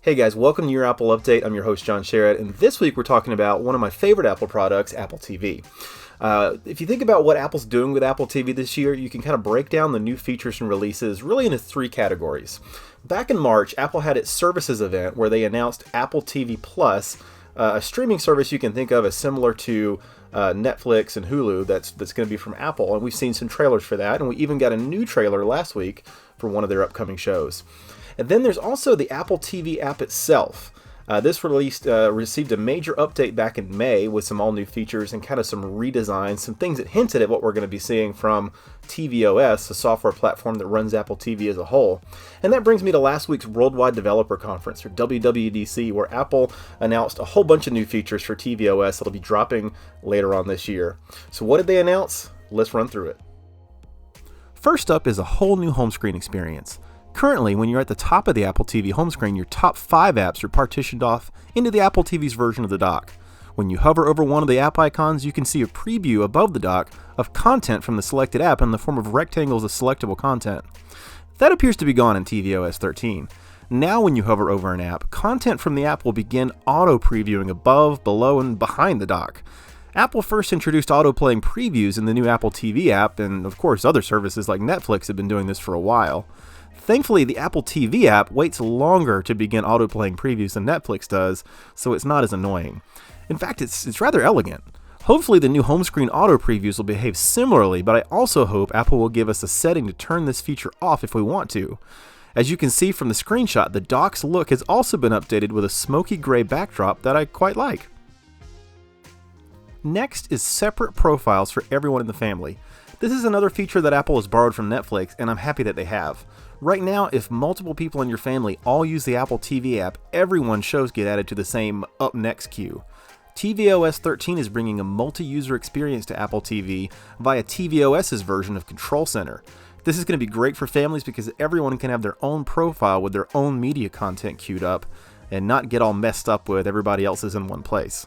Hey guys, welcome to your Apple Update. I'm your host, John Sherrod, and this week we're talking about one of my favorite Apple products, Apple TV. If you think about what Apple's doing with Apple TV this year, you can kind of break down the new features and releases really into three categories. Back in March, Apple had its services event where they announced Apple TV Plus, a streaming service you can think of as similar to Netflix and Hulu that's going to be from Apple, and we've seen some trailers for that, and we even got a new trailer last week for one of their upcoming shows. And then there's also the Apple TV app itself. This received a major update back in May with some all new features and kind of some redesigns, some things that hinted at what we're going to be seeing from tvOS, the software platform that runs Apple TV as a whole. And that brings me to last week's Worldwide Developer Conference, or WWDC, where Apple announced a whole bunch of new features for tvOS that'll be dropping later on this year. So what did they announce? Let's run through it. First up is a whole new home screen experience. Currently, when you're at the top of the Apple TV home screen, your top 5 apps are partitioned off into the Apple TV's version of the dock. When you hover over one of the app icons, you can see a preview above the dock of content from the selected app in the form of rectangles of selectable content. That appears to be gone in tvOS 13. Now when you hover over an app, content from the app will begin auto-previewing above, below, and behind the dock. Apple first introduced auto-playing previews in the new Apple TV app, and of course other services like Netflix have been doing this for a while. Thankfully, the Apple TV app waits longer to begin auto-playing previews than Netflix does, so it's not as annoying. In fact, it's rather elegant. Hopefully the new home screen auto previews will behave similarly, but I also hope Apple will give us a setting to turn this feature off if we want to. As you can see from the screenshot, the dock's look has also been updated with a smoky gray backdrop that I quite like. Next is separate profiles for everyone in the family. This is another feature that Apple has borrowed from Netflix, and I'm happy that they have. Right now, if multiple people in your family all use the Apple TV app, everyone's shows get added to the same Up Next queue. tvOS 13 is bringing a multi-user experience to Apple TV via tvOS's version of Control Center. This is going to be great for families because everyone can have their own profile with their own media content queued up and not get all messed up with everybody else's in one place.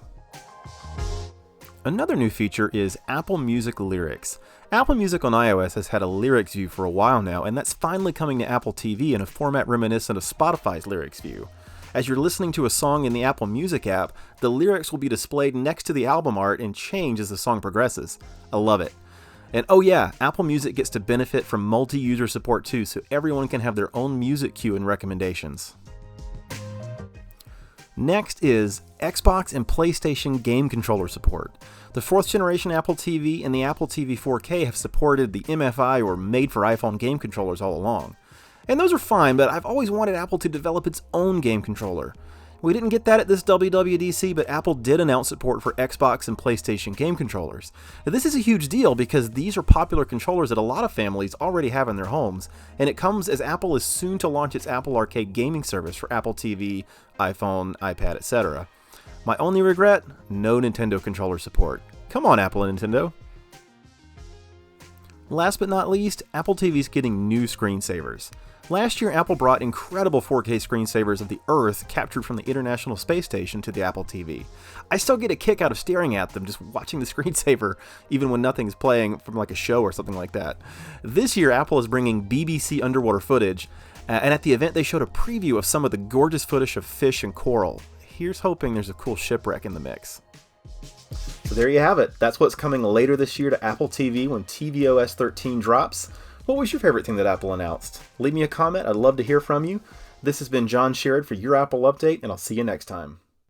Another new feature is Apple Music Lyrics. Apple Music on iOS has had a lyrics view for a while now, and that's finally coming to Apple TV in a format reminiscent of Spotify's lyrics view. As you're listening to a song in the Apple Music app, the lyrics will be displayed next to the album art and change as the song progresses. I love it. And oh yeah, Apple Music gets to benefit from multi-user support too, so everyone can have their own music queue and recommendations. Next is Xbox and PlayStation game controller support. The 4th generation Apple TV and the Apple TV 4K have supported the MFI or made for iPhone game controllers all along. And those are fine, but I've always wanted Apple to develop its own game controller. We didn't get that at this WWDC, but Apple did announce support for Xbox and PlayStation game controllers. Now, this is a huge deal because these are popular controllers that a lot of families already have in their homes, and it comes as Apple is soon to launch its Apple Arcade gaming service for Apple TV, iPhone, iPad, etc. My only regret? No Nintendo controller support. Come on, Apple and Nintendo. Last but not least, Apple TV's getting new screensavers. Last year, Apple brought incredible 4K screensavers of the Earth captured from the International Space Station to the Apple TV. I still get a kick out of staring at them, just watching the screensaver, even when nothing's playing from like a show or something like that. This year, Apple is bringing BBC underwater footage, and at the event they showed a preview of some of the gorgeous footage of fish and coral. Here's hoping there's a cool shipwreck in the mix. So there you have it. That's what's coming later this year to Apple TV when tvOS 13 drops. What was your favorite thing that Apple announced? Leave me a comment. I'd love to hear from you. This has been John Sherrod for your Apple Update, and I'll see you next time.